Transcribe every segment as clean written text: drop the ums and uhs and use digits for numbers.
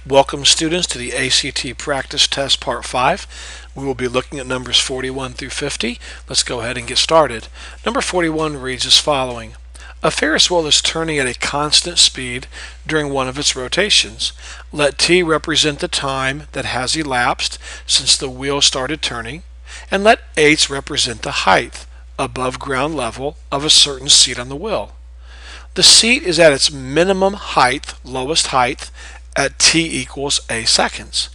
Welcome students to the ACT Practice Test Part 5. We will be looking at numbers 41 through 50. Let's go ahead and get started. Number 41 reads as following. A Ferris wheel is turning at a constant speed during one of its rotations. Let t represent the time that has elapsed since the wheel started turning, and let h represent the height above ground level of a certain seat on the wheel. The seat is at its minimum height, lowest height, at t equals a seconds,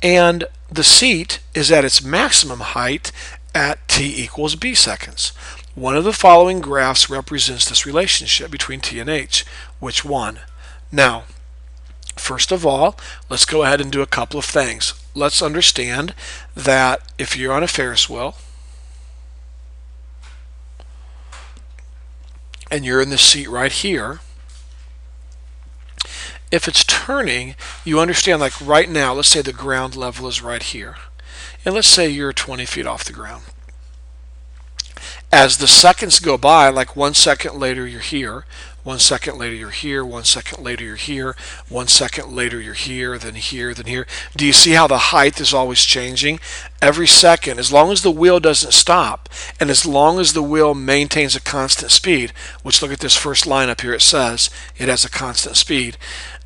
and the seat is at its maximum height at t equals b seconds. One of the following graphs represents this relationship between t and h. Which one? Now, first of all, let's go ahead and do a couple of things. Let's understand that if you're on a Ferris wheel and you're in the seat right here, if it's turning, you understand, like right now, let's say the ground level is right here. And let's say you're 20 feet off the ground. As the seconds go by, like 1 second later you're here, 1 second later you're here, 1 second later you're here, 1 second later you're here, then here, then here. Do you see how the height is always changing? Every second, as long as the wheel doesn't stop, and as long as the wheel maintains a constant speed, which look at this first line up here, it says it has a constant speed,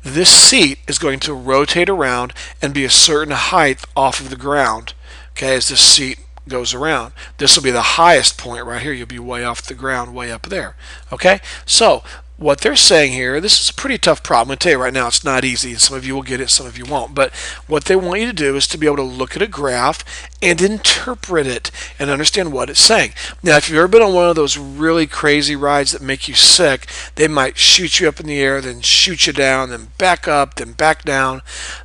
this seat is going to rotate around and be a certain height off of the ground, okay, as this seat goes around. This will be the highest point right here. You'll be way off the ground, way up there. Okay, so what they're saying here, this is a pretty tough problem. I'm going to tell you right now, it's not easy. Some of you will get it, some of you won't. But what they want you to do is to be able to look at a graph and interpret it and understand what it's saying. Now, if you've ever been on one of those really crazy rides that make you sick, they might shoot you up in the air, then shoot you down, then back up, then back down.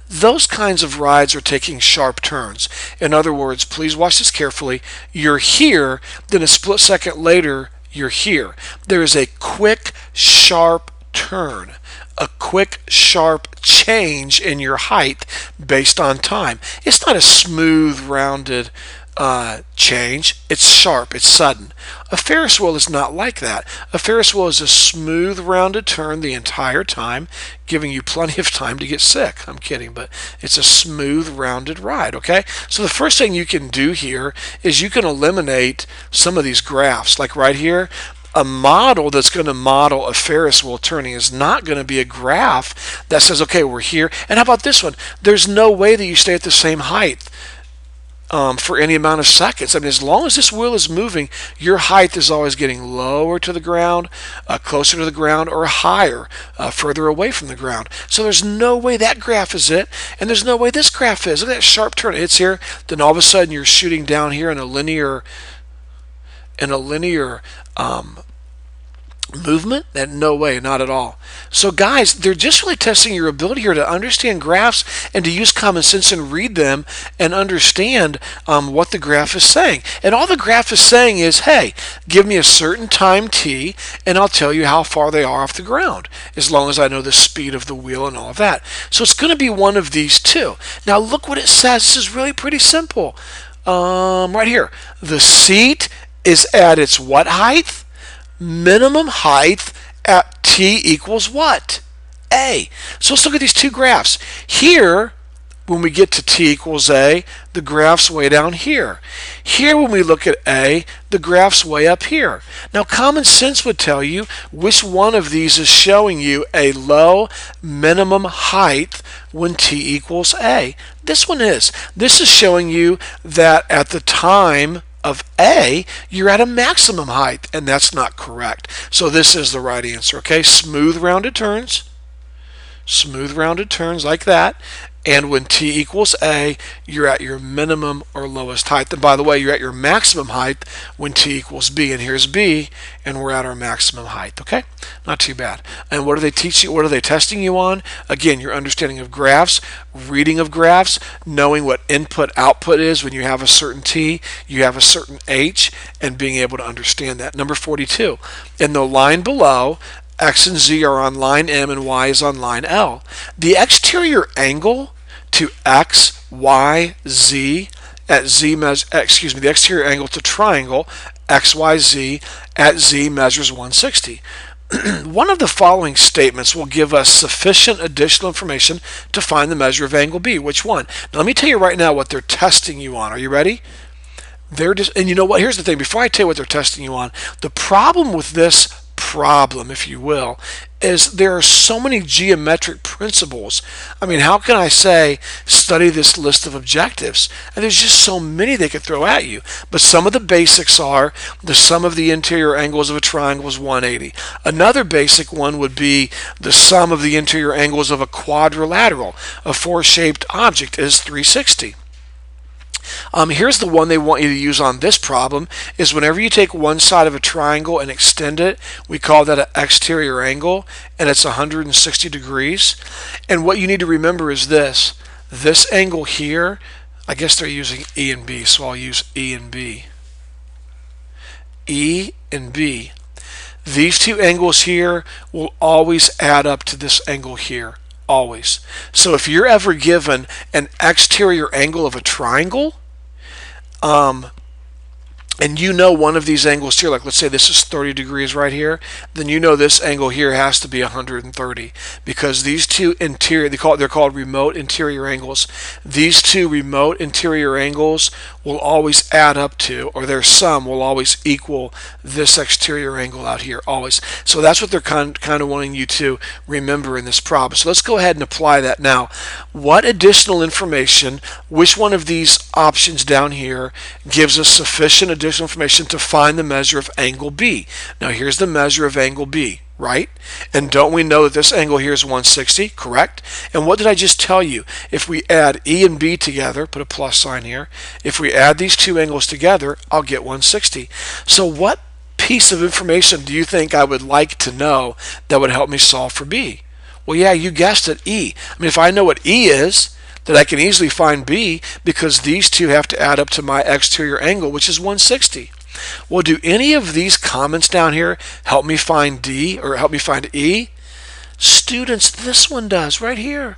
Those kinds of rides are taking sharp turns. In other words, please watch this carefully. You're here, then a split second later, you're here. There is a quick, sharp turn, a quick, sharp change in your height based on time. It's not a smooth, rounded change. It's sharp, it's sudden. A Ferris wheel is not like that. A Ferris wheel is a smooth, rounded turn the entire time, giving you plenty of time to get sick. I'm kidding, but it's a smooth, rounded ride, okay? So the first thing you can do here is you can eliminate some of these graphs. Like right here, a model that's going to model a Ferris wheel turning is not going to be a graph that says, okay, we're here. And how about this one? There's no way that you stay at the same height for any amount of seconds. I mean, as long as this wheel is moving, your height is always getting lower to the ground, closer to the ground, or higher, further away from the ground. So there's no way that graph is it, and there's no way this graph is. Look at that sharp turn. It's here, then all of a sudden you're shooting down here in a linear movement? And no way, not at all. So guys, they're just really testing your ability here to understand graphs and to use common sense and read them and understand what the graph is saying. And all the graph is saying is, hey, give me a certain time t and I'll tell you how far they are off the ground, as long as I know the speed of the wheel and all of that. So it's going to be one of these two. Now look what it says. This is really pretty simple. Right here, the seat is at its what height? Minimum height at t equals what? A. So let's look at these two graphs. Here, when we get to t equals a, the graph's way down here. Here, when we look at a, the graph's way up here. Now, common sense would tell you which one of these is showing you a low minimum height when t equals a. This one is. This is showing you that at the time of A, you're at a maximum height, and that's not correct. So this is the right answer, okay? Smooth rounded turns like that, and when t equals a, you're at your minimum or lowest height. And by the way, you're at your maximum height when t equals b, and here's b, and we're at our maximum height, okay? Not too bad. And what are they teaching? What are they testing you on? Again, your understanding of graphs, reading of graphs, knowing what input output is when you have a certain t, you have a certain h, and being able to understand that. Number 42, in the line below, X and Z are on line M and Y is on line L. The exterior angle to X, Y, Z at Z the exterior angle to triangle X, Y, Z at Z measures 160. One of the following statements will give us sufficient additional information to find the measure of angle B. Which one? Now, let me tell you right now what they're testing you on. Are you ready? They're just, and you know what? Here's the thing. Before I tell you what they're testing you on, the problem with this problem, if you will, is there are so many geometric principles. I mean, how can I say study this list of objectives? And there's just so many they could throw at you. But some of the basics are the sum of the interior angles of a triangle is 180. Another basic one would be the sum of the interior angles of a quadrilateral, a four-shaped object, is 360. Here's the one they want you to use on this problem is whenever you take one side of a triangle and extend it, we call that an exterior angle, and it's 160 degrees. And what you need to remember is this angle here, I guess they're using E and B, so I'll use E and B. E and B. These two angles here will always add up to this angle here. Always. So if you're ever given an exterior angle of a triangle, and you know one of these angles here, like let's say this is 30 degrees right here, then you know this angle here has to be 130 because these two interior, they're called remote interior angles. These two remote interior angles will always add up to, or their sum will always equal this exterior angle out here, always. So that's what they're kind of wanting you to remember in this problem. So let's go ahead and apply that now. What additional information, which one of these options down here gives us sufficient additional information to find the measure of angle B? Now here's the measure of angle B, right? And don't we know that this angle here is 160, correct? And what did I just tell you? If we add E and B together, put a plus sign here, if we add these two angles together, I'll get 160. So what piece of information do you think I would like to know that would help me solve for B? Well, yeah, you guessed it, E. I mean, if I know what E is, then I can easily find B because these two have to add up to my exterior angle, which is 160. Well, do any of these comments down here help me find D or help me find E? Students, this one does right here.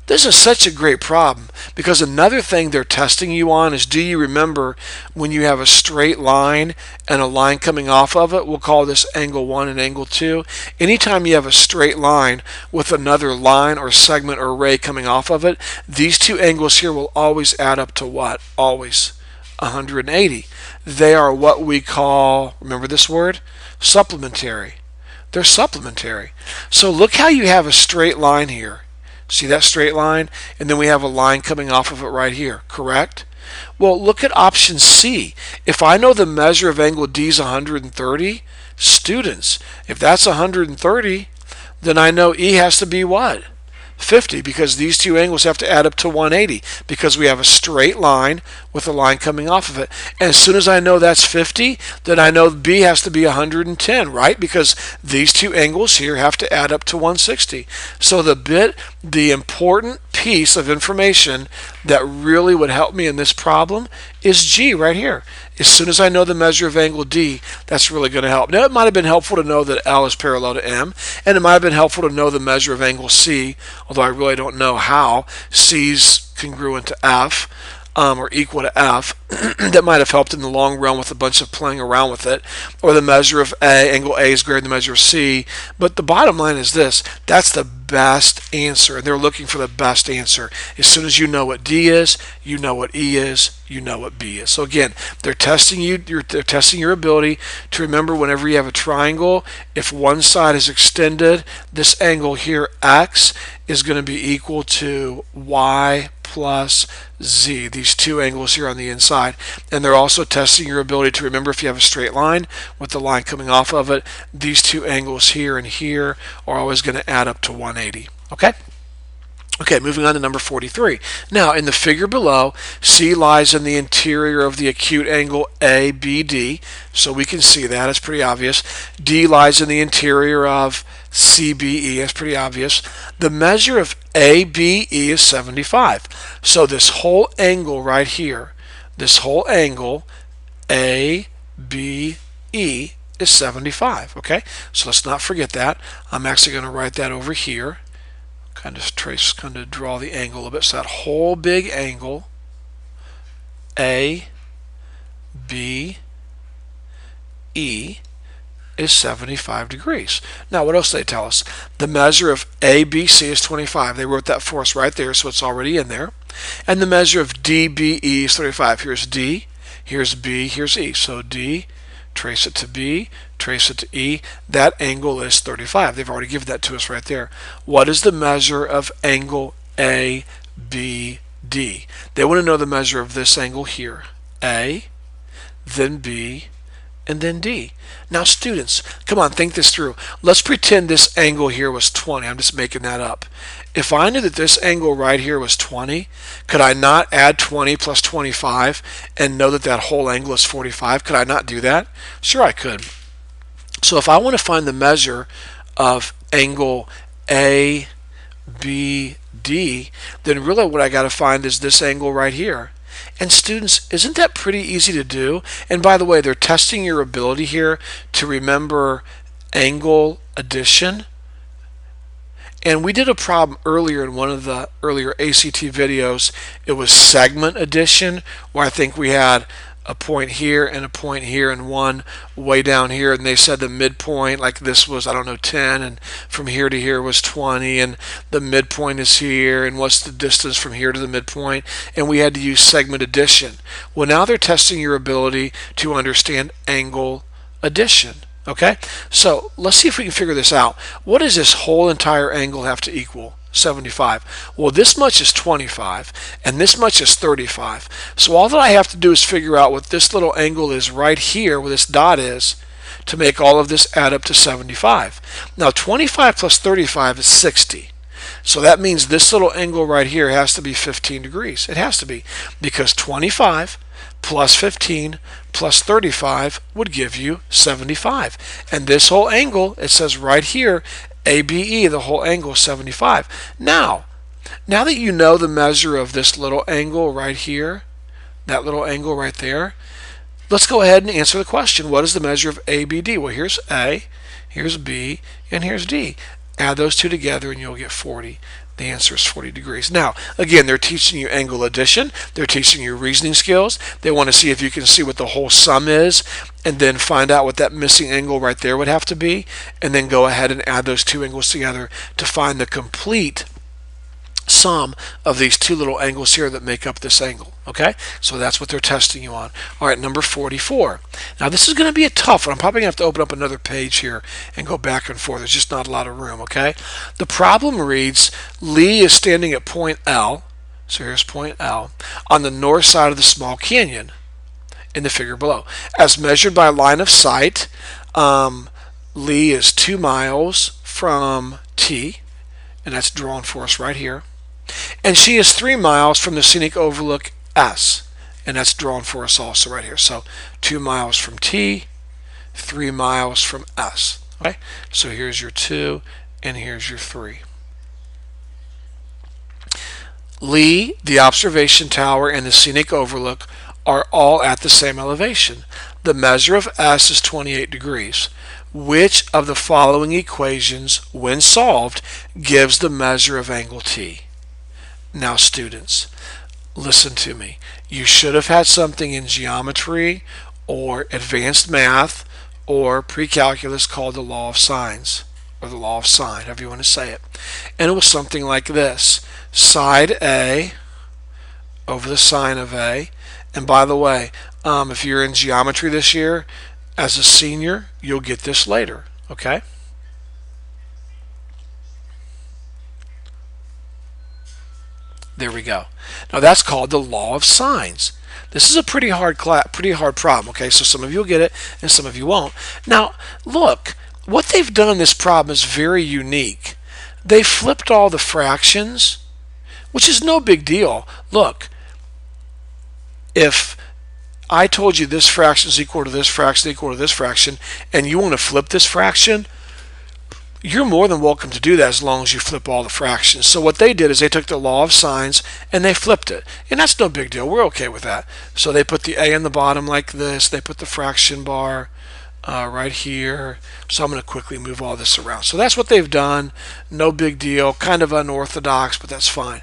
This is such a great problem because another thing they're testing you on is, do you remember when you have a straight line and a line coming off of it? We'll call this angle 1 and angle 2. Anytime you have a straight line with another line or segment or ray coming off of it, these two angles here will always add up to what? Always 180. They are what we call, remember this word? Supplementary. They're supplementary. So look how you have a straight line here. See that straight line? And then we have a line coming off of it right here, correct? Well, look at option C. If I know the measure of angle D is 130, students, if that's 130, then I know E has to be what? 50, because these two angles have to add up to 180 because we have a straight line with a line coming off of it. And as soon as I know that's 50, then I know B has to be 110, right? Because these two angles here have to add up to 160. So the important piece of information that really would help me in this problem is G right here. As soon as I know the measure of angle D, that's really going to help. Now, it might have been helpful to know that L is parallel to M, and it might have been helpful to know the measure of angle C, although I really don't know how C's congruent to F. Or equal to F. That might have helped in the long run with a bunch of playing around with it. Or the measure of A, angle A is greater than the measure of C. But the bottom line is this, that's the best answer. And they're looking for the best answer. As soon as you know what D is, you know what E is, you know what B is. So again, they're testing your ability to remember whenever you have a triangle, if one side is extended, this angle here, X, is going to be equal to Y plus Z, these two angles here on the inside. And they're also testing your ability to remember if you have a straight line with the line coming off of it, these two angles here and here are always going to add up to 180. Okay? Okay, moving on to number 43. Now, in the figure below, C lies in the interior of the acute angle ABD, so we can see that, it's pretty obvious. D lies in the interior of CBE, that's pretty obvious. The measure of ABE is 75. So this whole angle right here, this whole angle ABE is 75, okay? So let's not forget that. I'm actually going to write that over here. Kind of draw the angle a little bit. So that whole big angle, A, B, E, is 75 degrees. Now, what else do they tell us? The measure of ABC is 25. They wrote that for us right there, so it's already in there. And the measure of DBE is 35. Here's D, here's B, here's E. So D, trace it to B, trace it to E. That angle is 35. They've already given that to us right there. What is the measure of angle ABD? They want to know the measure of this angle here. A, then B, and then D. Now students, come on, think this through. Let's pretend this angle here was 20. I'm just making that up. If I knew that this angle right here was 20, could I not add 20 plus 25 and know that that whole angle is 45? Could I not do that? Sure I could. So if I want to find the measure of angle ABD, then really what I got to find is this angle right here. And students, isn't that pretty easy to do? And by the way, they're testing your ability here to remember angle addition. And we did a problem earlier in one of the earlier ACT videos. It was segment addition, where I think we had a point here and a point here and one way down here, and they said the midpoint, like this was, I don't know, 10, and from here to here was 20, and the midpoint is here, and what's the distance from here to the midpoint, and we had to use segment addition. Well, now they're testing your ability to understand angle addition. Okay, so let's see if we can figure this out. What does this whole entire angle have to equal? 75. Well, this much is 25 and this much is 35. So all that I have to do is figure out what this little angle is right here, where this dot is, to make all of this add up to 75. Now 25 plus 35 is 60. So that means this little angle right here has to be 15 degrees. It has to be, because 25 plus 15 plus 35 would give you 75. And this whole angle, it says right here, ABE, the whole angle is 75. Now that you know the measure of this little angle right here, that little angle right there, let's go ahead and answer the question. What is the measure of ABD? Well, here's A, here's B, and here's D. Add those two together and you'll get 40. The answer is 40 degrees. Now, again, they're teaching you angle addition. They're teaching you reasoning skills. They want to see if you can see what the whole sum is, and then find out what that missing angle right there would have to be, and then go ahead and add those two angles together to find the complete sum of these two little angles here that make up this angle. Okay, so that's what they're testing you on. All right, number 44. Now this is going to be a tough one. I'm probably going to have to open up another page here and go back and forth. There's just not a lot of room. Okay, the problem reads, Lee is standing at point L, so here's point L, on the north side of the small canyon in the figure below. As measured by line of sight, Lee is 2 miles from T, and that's drawn for us right here. And she is 3 miles from the scenic overlook S, and that's drawn for us also right here. So 2 miles from T, 3 miles from S. Okay, so here's your 2 and here's your 3. Lee, the observation tower, and the scenic overlook are all at the same elevation. The measure of S is 28 degrees. Which of the following equations, when solved, gives the measure of angle T? Now students, listen to me. You should have had something in geometry or advanced math or pre-calculus called the law of sines, or the law of sine, however you want to say it. And it was something like this: side A over the sine of A. And by the way, if you're in geometry this year, as a senior, you'll get this later, okay? There we go. Now that's called the law of sines. This is a pretty hard problem, okay? So some of you will get it and some of you won't. Now, look, what they've done in this problem is very unique. They flipped all the fractions, which is no big deal. Look, if I told you this fraction is equal to this fraction equal to this fraction, and you want to flip this fraction, you're more than welcome to do that as long as you flip all the fractions. So what they did is they took the law of sines and they flipped it. And that's no big deal. We're okay with that. So they put the A in the bottom like this. They put the fraction bar right here. So I'm going to quickly move all this around. So that's what they've done. No big deal. Kind of unorthodox, but that's fine.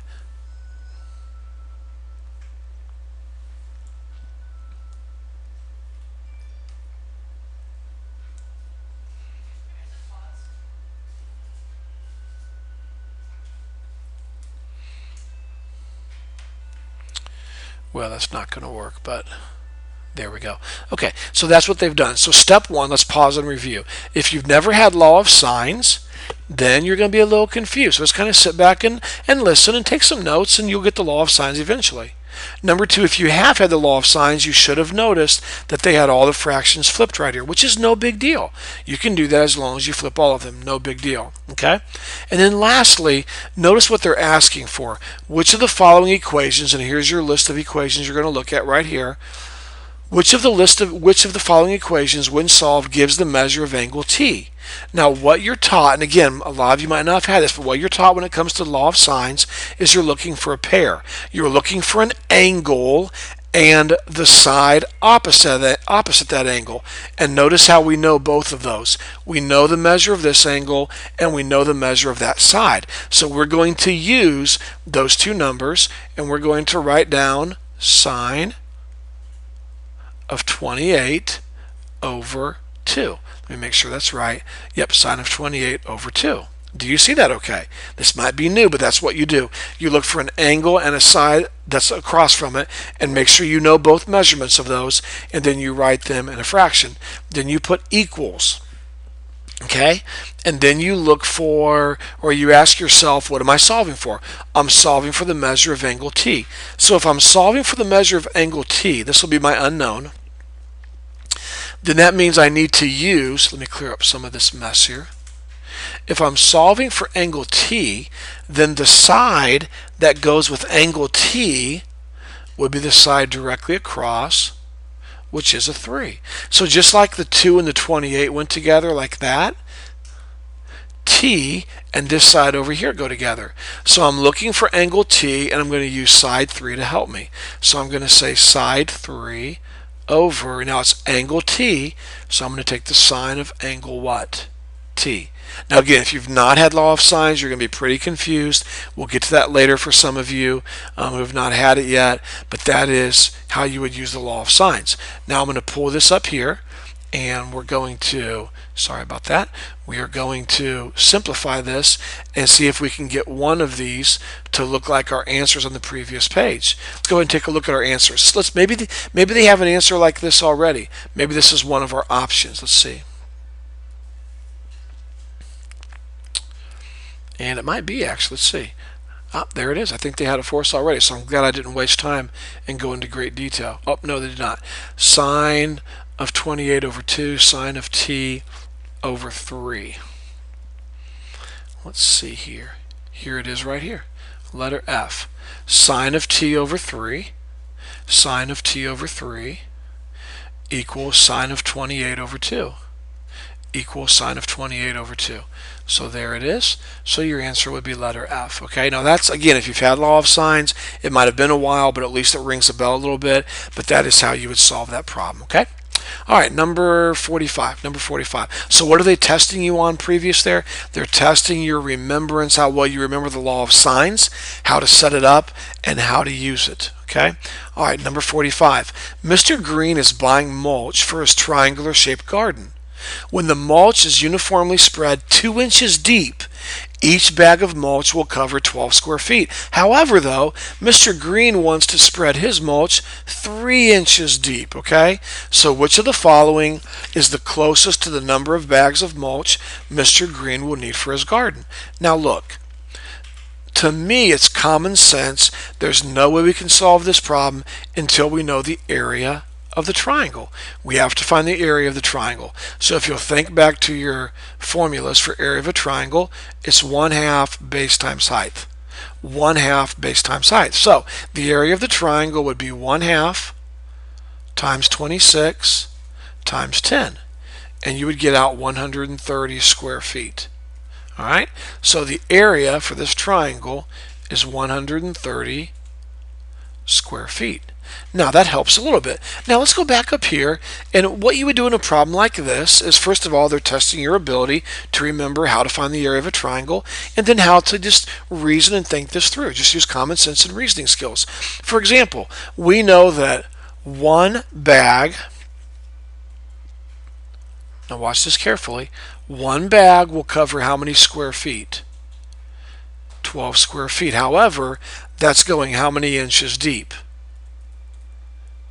Well, that's not going to work, but there we go. Okay, so that's what they've done. So step one, let's pause and review. If you've never had law of sines, then you're going to be a little confused. So just kind of sit back and listen and take some notes, and you'll get the law of sines eventually. Number two, if you have had the law of sines, you should have noticed that they had all the fractions flipped right here, which is no big deal. You can do that as long as you flip all of them. No big deal. Okay? And then lastly, notice what they're asking for. Which of the following equations, and here's your list of equations you're going to look at right here, which of the following equations, when solved, gives the measure of angle t? Now, what you're taught, and again, a lot of you might not have had this, but what you're taught when it comes to the law of sines is you're looking for a pair. You're looking for an angle and the side opposite that angle. And notice how we know both of those. We know the measure of this angle and we know the measure of that side. So we're going to use those two numbers and we're going to write down sine of 28 over 2. Let me make sure that's right. Yep, sine of 28 over 2. Do you see that okay? This might be new, but that's what you do. You look for an angle and a side that's across from it, and make sure you know both measurements of those, and then you write them in a fraction. Then you put equals. Okay? And then you look for, or you ask yourself, what am I solving for? I'm solving for the measure of angle t. So if I'm solving for the measure of angle t, this will be my unknown. Then that means I need to use, let me clear up some of this mess here. If I'm solving for angle t, then the side that goes with angle t would be the side directly across, which is a 3. So just like the 2 and the 28 went together like that, t and this side over here go together. So I'm looking for angle t, and I'm going to use side 3 to help me. So I'm going to say side 3 over, now it's angle t, so I'm going to take the sine of angle what? T. Now again, if you've not had law of sines, you're going to be pretty confused. We'll get to that later for some of you who have not had it yet, but that is how you would use the law of sines. Now I'm going to pull this up here, and we're going to, sorry about that, we are going to simplify this and see if we can get one of these to look like our answers on the previous page. Let's go ahead and take a look at our answers. Maybe they have an answer like this already. Maybe this is one of our options. Let's see. And it might be actually. Let's see. Ah, there it is. I think they had it for us already, so I'm glad I didn't waste time and go into great detail. Oh, no, they did not. Sine of 28 over 2, sine of t over 3. Let's see here. Here it is right here. Letter F. Sine of t over 3, sine of t over 3 equals sine of 28 over 2 equals sine of 28 over 2. So there it is. So your answer would be letter F. Okay, now that's, again, if you've had law of sines, it might have been a while, but at least it rings a bell a little bit. But that is how you would solve that problem. Okay. All right, number 45. Number 45. So what are they testing you on previous there? They're testing your remembrance, how well you remember the law of sines, how to set it up, and how to use it. Okay. All right, number 45. Mr. Green is buying mulch for his triangular shaped garden. When the mulch is uniformly spread 2 inches deep, each bag of mulch will cover 12 square feet. However, though, Mr. Green wants to spread his mulch 3 inches deep, okay? So which of the following is the closest to the number of bags of mulch Mr. Green will need for his garden? Now look, to me it's common sense. There's no way we can solve this problem until we know the area of the triangle. We have to find the area of the triangle. So if you'll think back to your formulas for area of a triangle, it's 1/2 base times height. 1/2 base times height. So the area of the triangle would be 1/2 times 26 times 10. And you would get out 130 square feet. All right? So the area for this triangle is 130 square feet. Now that helps a little bit. Now let's go back up here, and what you would do in a problem like this is, first of all, they're testing your ability to remember how to find the area of a triangle, and then how to just reason and think this through. Just use common sense and reasoning skills. For example, we know that one bag, now watch this carefully, one bag will cover how many square feet? 12 square feet. However, that's going how many inches deep?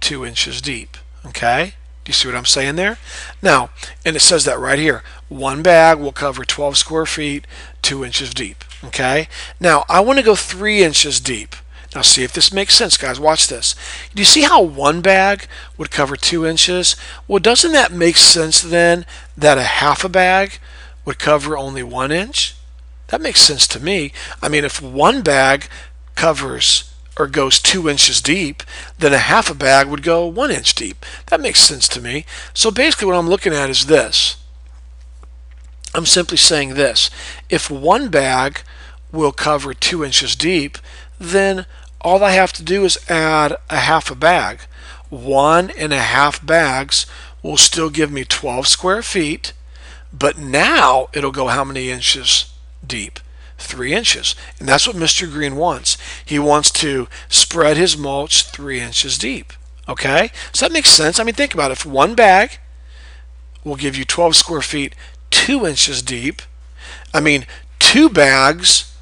2 inches deep. Okay? Do you see what I'm saying there? Now, and it says that right here. One bag will cover 12 square feet, 2 inches deep. Okay? Now, I want to go 3 inches deep. Now, see if this makes sense, guys. Watch this. Do you see how one bag would cover 2 inches? Well, doesn't that make sense then that a half a bag would cover only 1 inch? That makes sense to me. I mean, if one bag covers or goes 2 inches deep, then a half a bag would go 1 inch deep. That makes sense to me. So basically what I'm looking at is this. I'm simply saying this. If one bag will cover 2 inches deep, then all I have to do is add a half a bag. 1.5 bags will still give me 12 square feet, but now it'll go how many inches deep? 3 inches. And that's what Mr. Green wants. He wants to spread his mulch 3 inches deep. Okay? So that makes sense. I mean, think about it. If one bag will give you 12 square feet 2 inches deep, I mean, 2 bags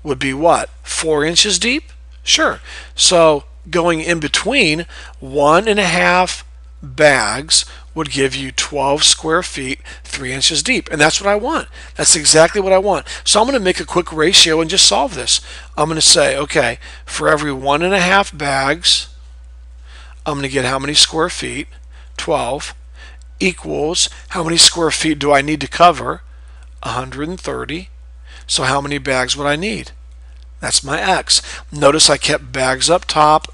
would be what? 4 inches deep? Sure. So going in between, 1.5 bags would give you 12 square feet 3 inches deep, and that's what I want. That's exactly what I want. So I'm going to make a quick ratio and just solve this. I'm going to say, okay, for every 1.5 bags, I'm going to get how many square feet? 12 equals how many square feet do I need to cover? 130. So how many bags would I need? That's my x. Notice I kept bags up top,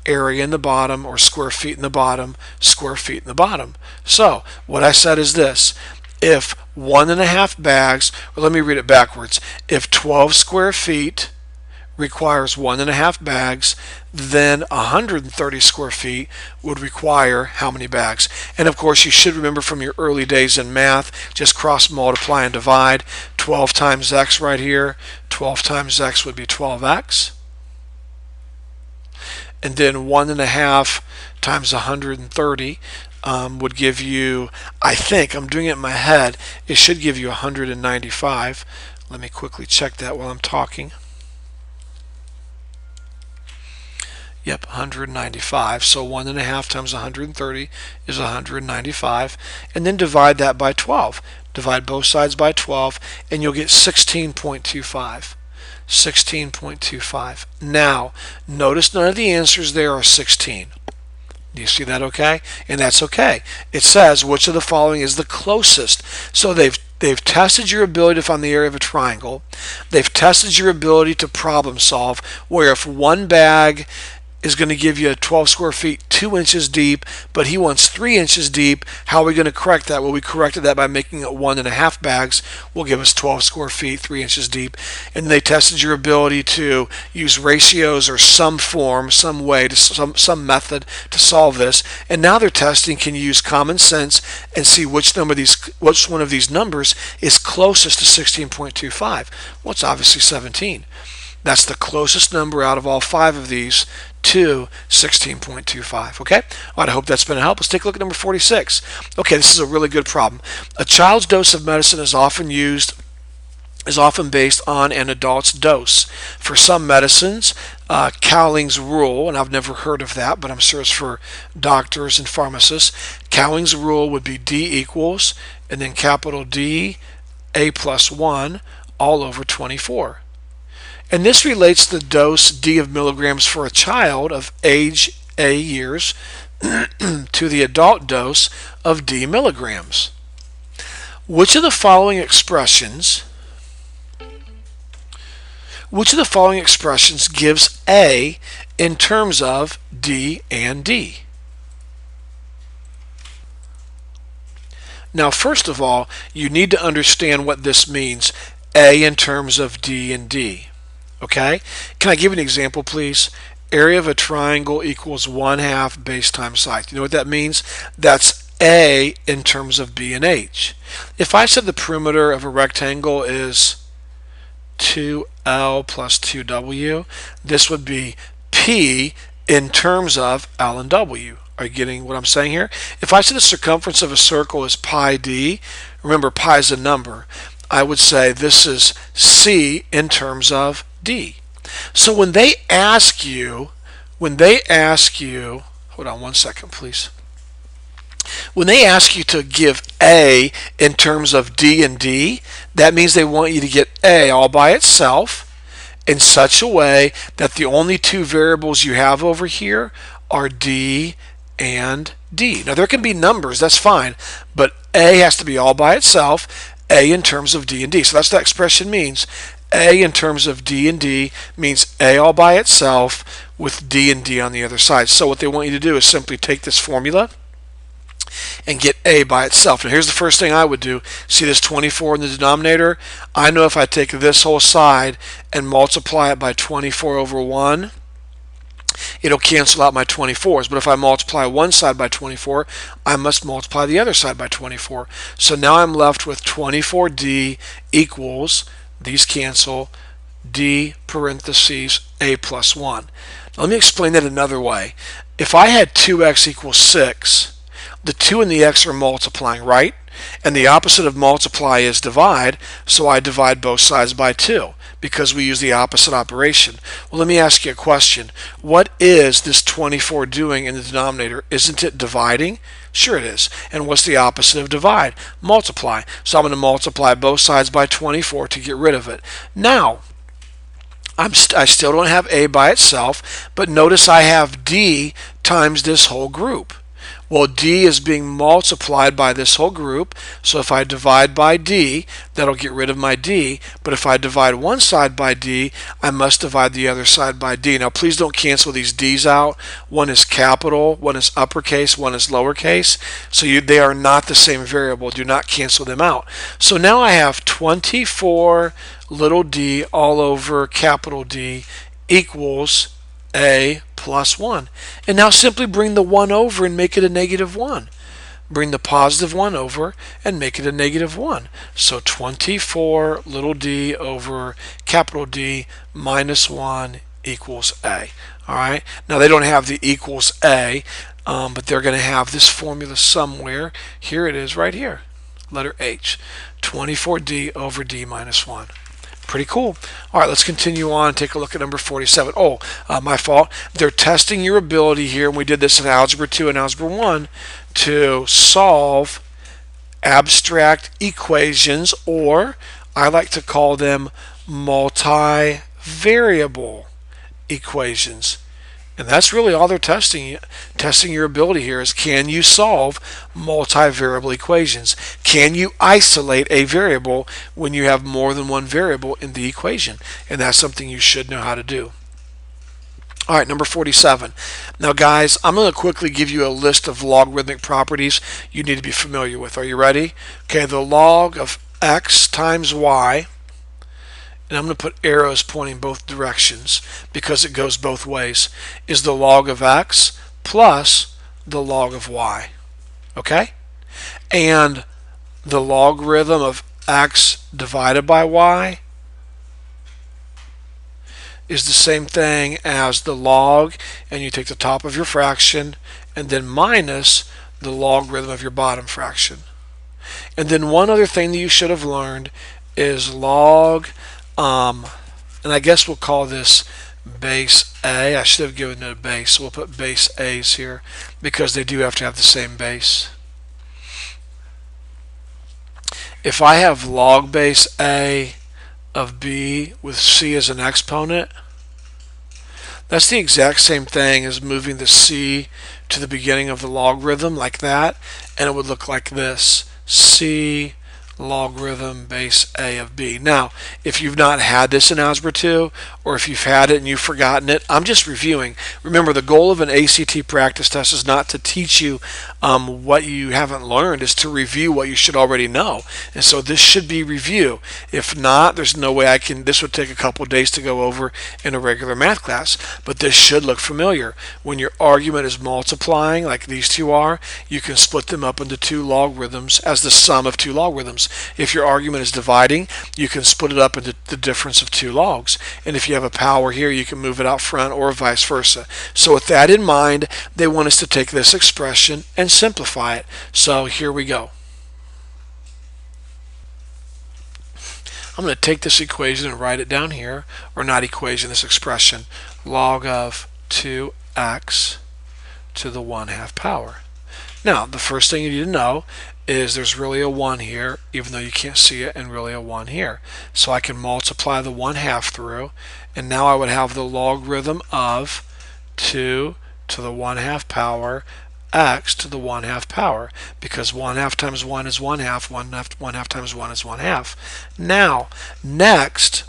area in the bottom, or square feet in the bottom, square feet in the bottom. So what I said is this. If 1.5 bags, or let me read it backwards. If 12 square feet requires 1.5 bags, then 130 square feet would require how many bags? And of course, you should remember from your early days in math, just cross multiply and divide. 12 times x right here, 12 times x would be 12x. And then 1.5 times 130 would give you, I think, I'm doing it in my head, it should give you 195. Let me quickly check that while I'm talking. Yep, 195. So 1.5 times 130 is 195. And then divide that by 12. Divide both sides by 12, and you'll get 16.25. 16.25. Now, notice none of the answers there are 16. Do you see that okay? And that's okay. It says, which of the following is the closest? So they've tested your ability to find the area of a triangle. They've tested your ability to problem solve, where if one bag is going to give you 12 square feet 2 inches deep, but he wants 3 inches deep. How are we going to correct that? Well, we corrected that by making it 1.5 bags will give us 12 square feet 3 inches deep. And they tested your ability to use ratios or some form, some way, to some method to solve this. And now they're testing, can you use common sense and see which one of these numbers is closest to 16.25? Well, it's obviously 17. That's the closest number out of all 5 of these to 16.25. Okay? All right, I hope that's been a help. Let's take a look at number 46. Okay, this is a really good problem. A child's dose of medicine is often based on an adult's dose. For some medicines, Cowling's rule, and I've never heard of that, but I'm sure it's for doctors and pharmacists. Cowling's rule would be D equals, and then capital D, A plus 1, all over 24. And this relates the dose D of milligrams for a child of age A years to the adult dose of D milligrams. Which of the following expressions gives A in terms of D and D? Now, first of all, you need to understand what this means, A in terms of D and D. Okay? Can I give an example, please? Area of a triangle equals 1/2 base times height. You know what that means? That's A in terms of B and H. If I said the perimeter of a rectangle is 2L plus 2W, this would be P in terms of L and W. Are you getting what I'm saying here? If I said the circumference of a circle is pi d, remember pi is a number, I would say this is C in terms of D. So when they ask you when they ask you, hold on one second, please. When they ask you to give A in terms of D and D, that means they want you to get A all by itself in such a way that the only two variables you have over here are D and D. Now there can be numbers, that's fine, but A has to be all by itself, A in terms of D and D. So that's what that expression means. A in terms of D and D means A all by itself with D and D on the other side. So what they want you to do is simply take this formula and get A by itself. Now here's the first thing I would do. See this 24 in the denominator? I know if I take this whole side and multiply it by 24 over 1, it'll cancel out my 24s. But if I multiply one side by 24, I must multiply the other side by 24. So now I'm left with 24D equals, these cancel, D parentheses A plus 1. Now let me explain that another way. If I had 2x equals 6, the 2 and the x are multiplying, right? And the opposite of multiply is divide, so I divide both sides by 2 because we use the opposite operation. Well, let me ask you a question. What is this 24 doing in the denominator? Isn't it dividing? Sure it is. And what's the opposite of divide? Multiply. So I'm going to multiply both sides by 24 to get rid of it. Now, I still don't have A by itself, but notice I have D times this whole group. Well, D is being multiplied by this whole group, so if I divide by D, that'll get rid of my D, but if I divide one side by D, I must divide the other side by D. Now, please don't cancel these D's out. One is capital, one is uppercase, one is lowercase, so they are not the same variable. Do not cancel them out. So now I have 24 little d all over capital D equals A plus 1. And now simply bring the 1 over and make it a negative 1. Bring the positive 1 over and make it a negative 1. So 24 little d over capital D minus 1 equals A. Alright, now they don't have the equals A, but they're going to have this formula somewhere. Here it is right here, letter H, 24d over d minus 1. Pretty cool. All right, let's continue on and take a look at number 47. Oh, my fault. They're testing your ability here, and we did this in Algebra 2 and Algebra 1, to solve abstract equations, or I like to call them multivariable equations. And that's really all they're testing your ability here is, can you solve multivariable equations? Can you isolate a variable when you have more than one variable in the equation? And that's something you should know how to do. All right, number 47. Now guys, I'm going to quickly give you a list of logarithmic properties you need to be familiar with. Are you ready? Okay, the log of x times y, and I'm going to put arrows pointing both directions because it goes both ways, is the log of x plus the log of y. Okay? And the logarithm of x divided by y is the same thing as the log, and you take the top of your fraction and then minus the logarithm of your bottom fraction. And then one other thing that you should have learned is log, and I guess we'll call this base A. I should have given it a base, so we'll put base A's here because they do have to have the same base. If I have log base A of B with C as an exponent, that's the exact same thing as moving the C to the beginning of the logarithm like that, and it would look like this: C logarithm base A of B. Now, if you've not had this in Algebra 2, or if you've had it and you've forgotten it, I'm just reviewing. Remember, the goal of an ACT practice test is not to teach you what you haven't learned, is to review what you should already know. And so this should be review. If not, there's no way this would take a couple days to go over in a regular math class, but this should look familiar. When your argument is multiplying, like these two are, you can split them up into two logarithms as the sum of two logarithms. If your argument is dividing, you can split it up into the difference of two logs. And if you have a power here, you can move it out front or vice versa. So with that in mind, they want us to take this expression and simplify it. So here we go. I'm going to take this equation and write it down here, or not equation, this expression. Log of 2x to the 1/2 power. Now, the first thing you need to know is there's really a 1 here, even though you can't see it, and really a 1 here. So I can multiply the 1/2 through, and now I would have the logarithm of 2 to the 1/2 power x to the 1/2 power, because 1/2 times 1 is 1/2, 1/2 times 1 is 1/2. Now, next,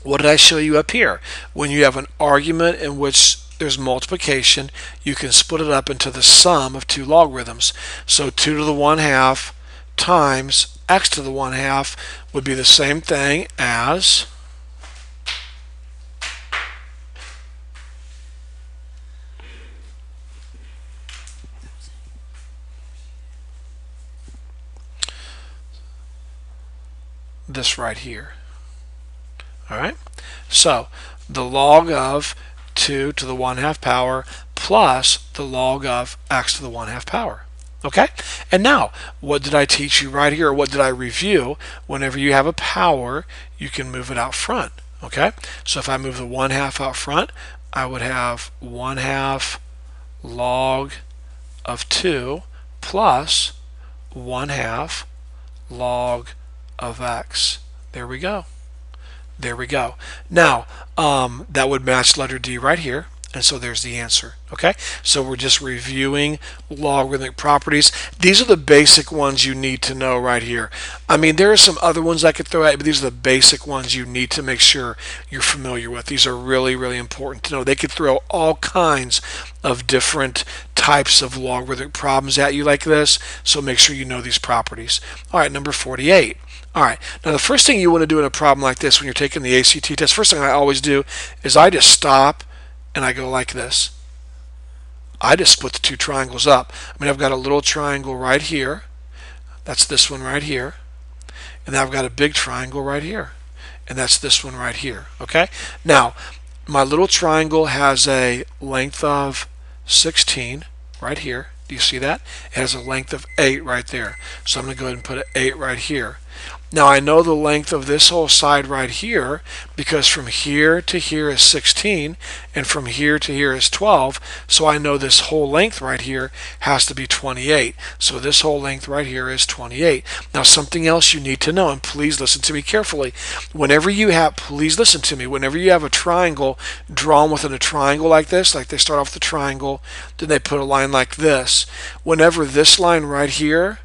what did I show you up here? When you have an argument in which there's multiplication, you can split it up into the sum of two logarithms. So 2 to the 1/2 times x to the 1/2 would be the same thing as this right here. All right, so the log of 2 to the 1/2 power plus the log of x to the 1/2 power. Okay, and now what did I teach you right here, or what did I review? Whenever you have a power, you can move it out front. Okay, so if I move the 1/2 out front, I would have 1/2 log of 2 plus 1/2 log of x. There we go. There we go. Now, that would match letter D right here. And so there's the answer. Okay, so we're just reviewing logarithmic properties. These are the basic ones you need to know right here. I mean, there are some other ones I could throw at you, but these are the basic ones you need to make sure you're familiar with. These are really, really important to know. They could throw all kinds of different types of logarithmic problems at you like this, so make sure you know these properties. All right, number 48. All right, now the first thing you want to do in a problem like this when you're taking the ACT test, first thing I always do is I just stop and I go like this. I just split the two triangles up. I mean, I've got a little triangle right here. That's this one right here. And then I've got a big triangle right here. And that's this one right here. Okay? Now, my little triangle has a length of 16 right here. Do you see that? It has a length of 8 right there. So I'm going to go ahead and put an 8 right here. Now I know the length of this whole side right here because from here to here is 16 and from here to here is 12, so I know this whole length right here has to be 28. So this whole length right here is 28. Now something else you need to know, and please listen to me carefully. Please listen to me, whenever you have a triangle drawn within a triangle like this, like they start off the triangle, then they put a line like this. Whenever this line right here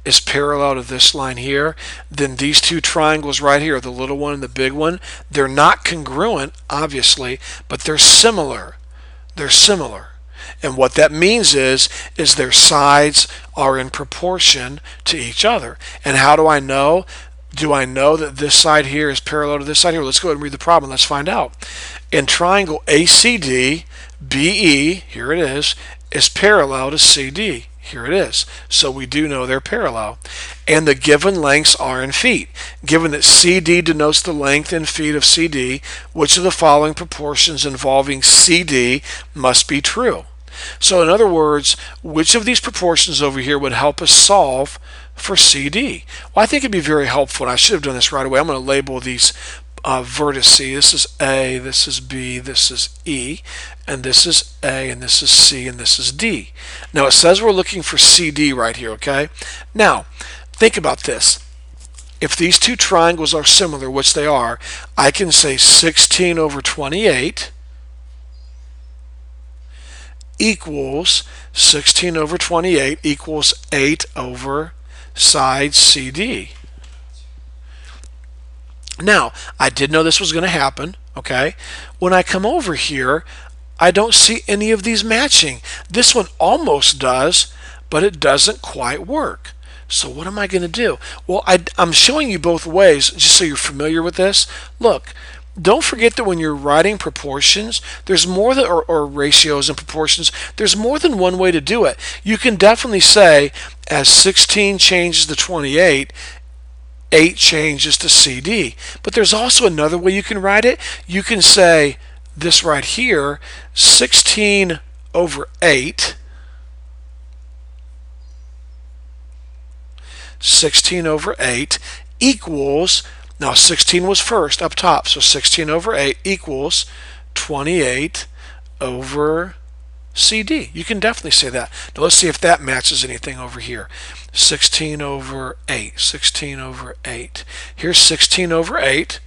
is parallel to this line here, then these two triangles right here, the little one and the big one, they're not congruent, obviously, but they're similar. They're similar. And what that means is their sides are in proportion to each other. And how do I know? Do I know that this side here is parallel to this side here? Let's go ahead and read the problem. Let's find out. In triangle ACD, BE, here it is parallel to CD. Here it is. So we do know they're parallel. And the given lengths are in feet. Given that CD denotes the length in feet of CD, which of the following proportions involving CD must be true? So in other words, which of these proportions over here would help us solve for CD? Well, I think it'd be very helpful, and I should have done this right away. I'm going to label these vertices. This is A, this is B, this is E, and this is A, and this is C, and this is D. Now it says we're looking for CD right here, okay? Now, think about this. If these two triangles are similar, which they are, I can say 16 over 28 equals 16 over 28 equals 8 over side CD. Now, I did know this was going to happen, okay? When I come over here, I don't see any of these matching. This one almost does, but it doesn't quite work. So what am I going to do? Well, I'm showing you both ways just so you're familiar with this. Look, don't forget that when you're writing proportions, there's more than, or ratios and proportions, there's more than one way to do it. You can definitely say as 16 changes to 28, 8 changes to CD. But there's also another way you can write it. You can say this right here, 16 over 8, 16 over 8 equals Now 16 was first up top, so 16 over 8 equals 28 over CD. You can definitely say that. Now let's see if that matches anything over here. 16 over 8. 16 over 8. Here's 16 over 8,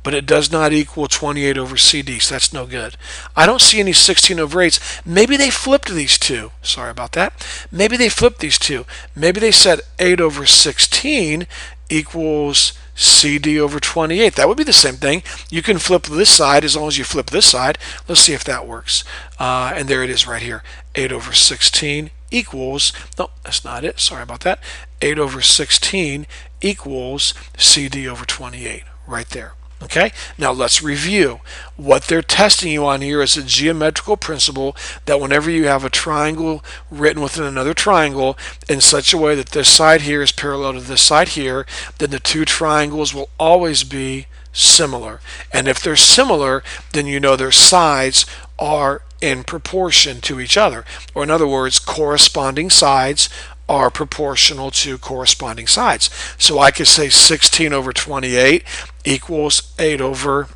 but it does not equal 28 over CD, so that's no good. I don't see any 16 over 8s. Maybe they flipped these two. Sorry about that. Maybe they flipped these two. Maybe they said 8 over 16 equals CD over 28. That would be the same thing. You can flip this side as long as you flip this side. Let's see if that works. And there it is right here. 8 over 16 equals, no, that's not it. Sorry about that. 8 over 16 equals CD over 28 right there. Okay, now let's review. What they're testing you on here is a geometrical principle that whenever you have a triangle written within another triangle in such a way that this side here is parallel to this side here, then the two triangles will always be similar. And if they're similar, then you know their sides are in proportion to each other. Or in other words, corresponding sides are proportional to corresponding sides. So I could say 16 over 28 equals 8 over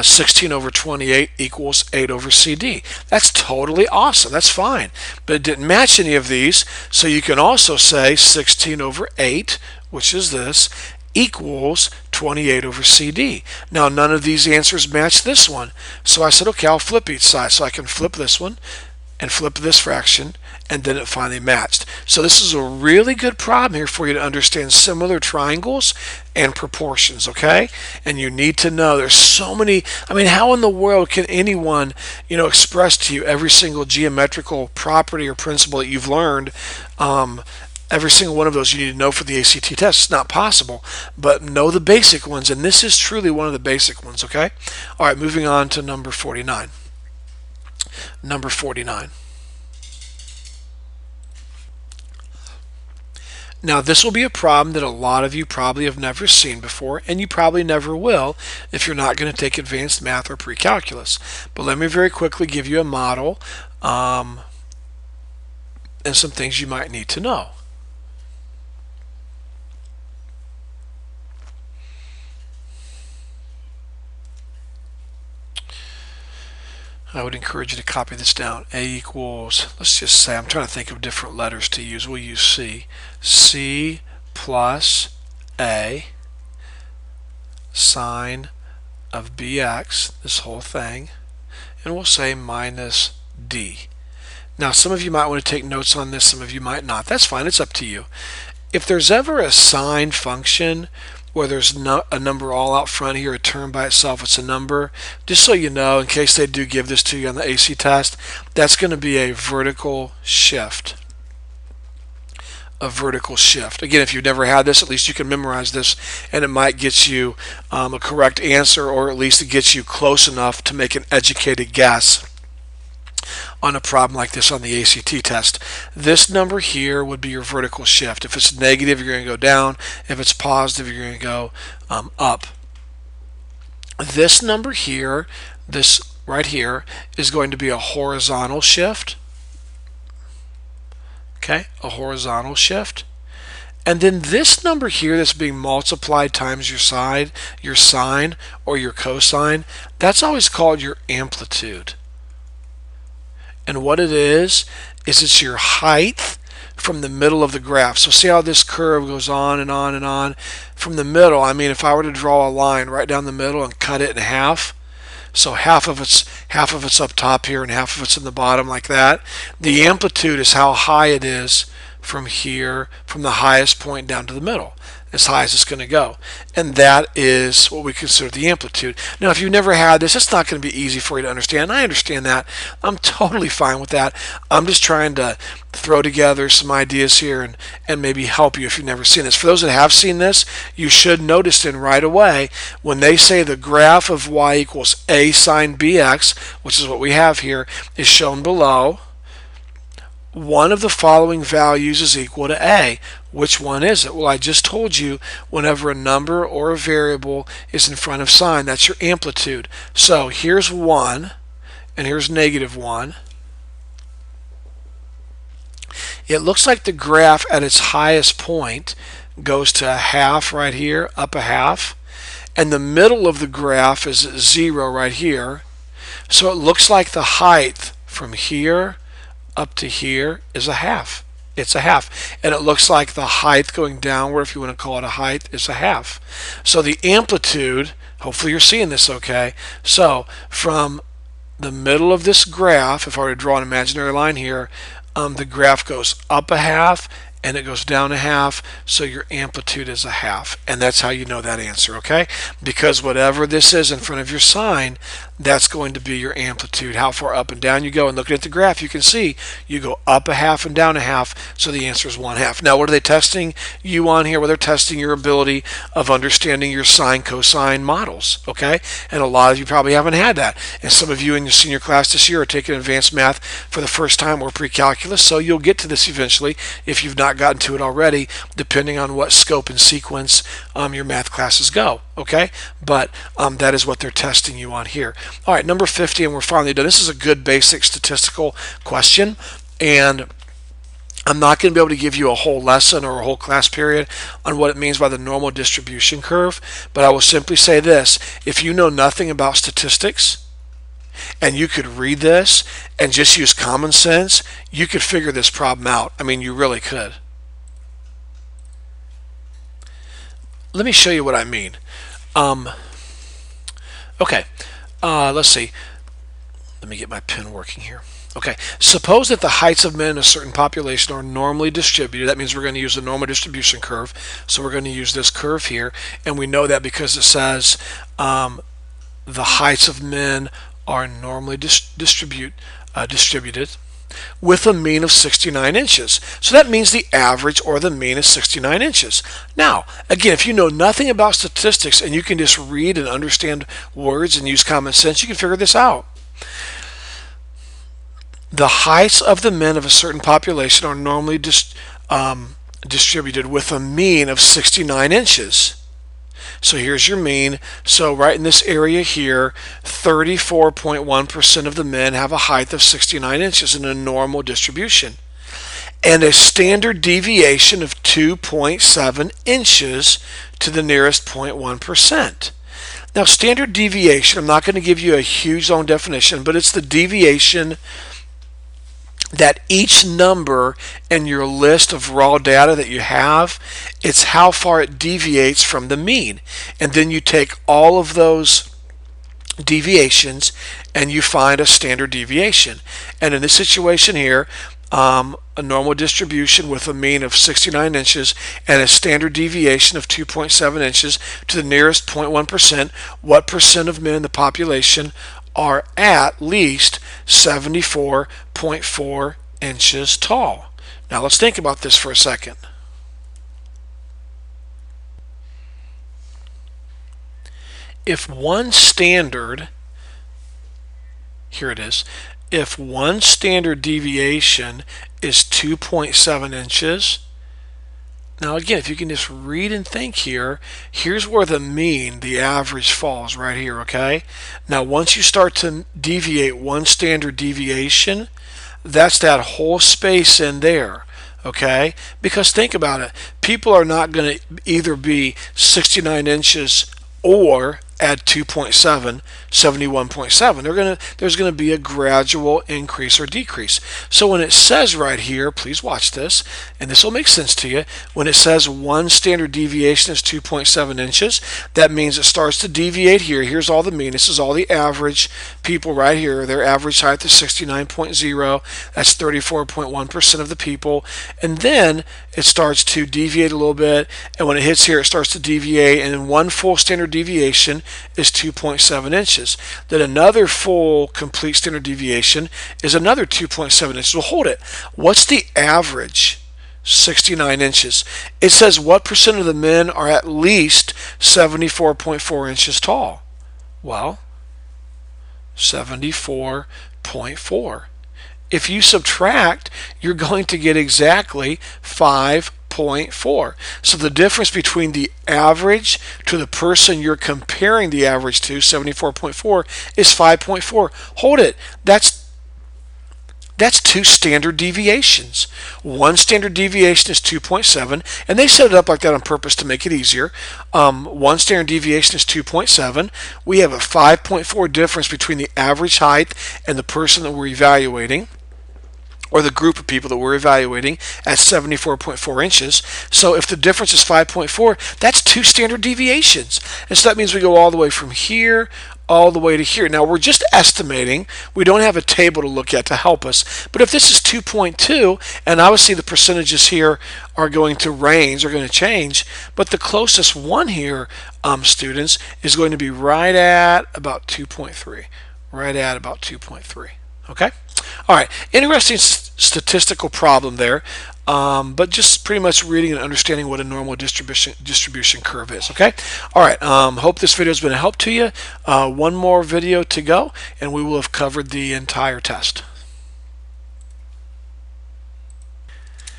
16 over 28 equals 8 over CD. That's totally awesome. That's fine. But it didn't match any of these. So you can also say 16 over 8, which is this, equals 28 over CD. Now none of these answers match this one. So I said, okay, I'll flip each side. So I can flip this one and flip this fraction, and then it finally matched. So this is a really good problem here for you to understand similar triangles and proportions, okay? And you need to know there's so many, I mean, how in the world can anyone, express to you every single geometrical property or principle that you've learned? Every single one of those you need to know for the ACT test. It's not possible, but know the basic ones, and this is truly one of the basic ones, okay? All right, moving on to number 49. Number 49. Now this will be a problem that a lot of you probably have never seen before, and you probably never will if you're not going to take advanced math or pre-calculus. But let me very quickly give you a model and some things you might need to know. I would encourage you to copy this down. A equals, let's just say, I'm trying to think of different letters to use. We'll use C. C plus A sine of bx, this whole thing, and we'll say minus D. Now some of you might want to take notes on this, some of you might not. That's fine, it's up to you. If there's ever a sine function where there's a number all out front here, a term by itself, it's a number, just so you know, in case they do give this to you on the AC test, that's going to be a vertical shift. A vertical shift. Again, if you've never had this, at least you can memorize this, and it might get you a correct answer, or at least it gets you close enough to make an educated guess on a problem like this on the ACT test. This number here would be your vertical shift. If it's negative, you're going to go down. If it's positive, you're going to go up. This number here, this right here, is going to be a horizontal shift. Okay, a horizontal shift. And then this number here that's being multiplied times your sine, or your cosine, that's always called your amplitude. And what it is it's your height from the middle of the graph. So see how this curve goes on and on and on. From the middle, I mean, if I were to draw a line right down the middle and cut it in half, so half of it's up top here and half of it's in the bottom like that. The amplitude is how high it is from here, from the highest point down to the middle, as high as it's going to go. And that is what we consider the amplitude. Now, if you've never had this, it's not going to be easy for you to understand. I understand that. I'm totally fine with that. I'm just trying to throw together some ideas here and maybe help you if you've never seen this. For those that have seen this, you should notice then right away when they say the graph of y equals a sine bx, which is what we have here, is shown below. One of the following values is equal to a. Which one is it? Well, I just told you whenever a number or a variable is in front of sine, that's your amplitude. So here's 1 and here's negative 1. It looks like the graph at its highest point goes to a half right here, up a half, and the middle of the graph is at 0 right here. So it looks like the height from here up to here is a half. It's a half. And it looks like the height going downward, if you want to call it a height, is a half. So the amplitude, hopefully you're seeing this okay. So from the middle of this graph, if I were to draw an imaginary line here, the graph goes up a half and it goes down a half, so your amplitude is a half. And that's how you know that answer, okay? Because whatever this is in front of your sign, that's going to be your amplitude, how far up and down you go. And looking at the graph, you can see you go up a half and down a half, so the answer is 1/2. Now, what are they testing you on here? Well, they're testing your ability of understanding your sine, cosine models, okay? And a lot of you probably haven't had that. And some of you in your senior class this year are taking advanced math for the first time or pre-calculus, so you'll get to this eventually if you've not gotten to it already, depending on what scope and sequence your math classes go, okay? But that is what they're testing you on here. All right, number 50, and we're finally done. This is a good basic statistical question, and I'm not going to be able to give you a whole lesson or a whole class period on what it means by the normal distribution curve, but I will simply say this. If you know nothing about statistics, and you could read this and just use common sense, you could figure this problem out. I mean, you really could. Let me show you what I mean. Okay, let's see. Let me get my pen working here. Okay, suppose that the heights of men in a certain population are normally distributed. That means we're going to use the normal distribution curve. So we're going to use this curve here, and we know that because it says the heights of men are normally distributed with a mean of 69 inches. So that means the average or the mean is 69 inches. Now, again, if you know nothing about statistics and you can just read and understand words and use common sense, you can figure this out. The heights of the men of a certain population are normally distributed with a mean of 69 inches. So here's your mean. So right in this area here, 34.1% of the men have a height of 69 inches in a normal distribution, and a standard deviation of 2.7 inches to the nearest 0.1%. Now, standard deviation, I'm not going to give you a huge long definition, but it's the deviation that each number in your list of raw data that you have, it's how far it deviates from the mean. And then you take all of those deviations and you find a standard deviation. And in this situation here, a normal distribution with a mean of 69 inches and a standard deviation of 2.7 inches to the nearest 0.1%, what percent of men in the population are at least 74.4 inches tall? Now let's think about this for a second. If one standard, here it is, if one standard deviation is 2.7 inches, now again, if you can just read and think here, here's where the mean, the average falls right here, okay? Now once you start to deviate one standard deviation, that's that whole space in there, okay? Because think about it, people are not going to either be 69 inches or at 2.7, 71.7. There's going to be a gradual increase or decrease. So when it says right here, please watch this, and this will make sense to you. When it says one standard deviation is 2.7 inches, that means it starts to deviate here. Here's all the mean. This is all the average people right here. Their average height is 69.0. That's 34.1% of the people. And then it starts to deviate a little bit, and when it hits here, it starts to deviate, and one full standard deviation is 2.7 inches. Then another full complete standard deviation is another 2.7 inches. Well, hold it. What's the average? 69 inches. It says what percent of the men are at least 74.4 inches tall? Well, 74.4. If you subtract, you're going to get exactly 5.4. So the difference between the average to the person you're comparing the average to, 74.4, is 5.4. Hold it. That's That's 2 standard deviations. One standard deviation is 2.7, and they set it up like that on purpose to make it easier. One standard deviation is 2.7. We have a 5.4 difference between the average height and the person that we're evaluating, or the group of people that we're evaluating, at 74.4 inches. So if the difference is 5.4, that's 2 standard deviations. And so that means we go all the way from here all the way to here. Now we're just estimating. We don't have a table to look at to help us. But if this is 2.2, and obviously the percentages here are going to range, are going to change, but the closest one here, students, is going to be right at about 2.3. Right at about 2.3. Okay? All right, interesting statistical problem there, but just pretty much reading and understanding what a normal distribution curve is. Okay, all right. Hope this video has been a help to you. One more video to go, and we will have covered the entire test.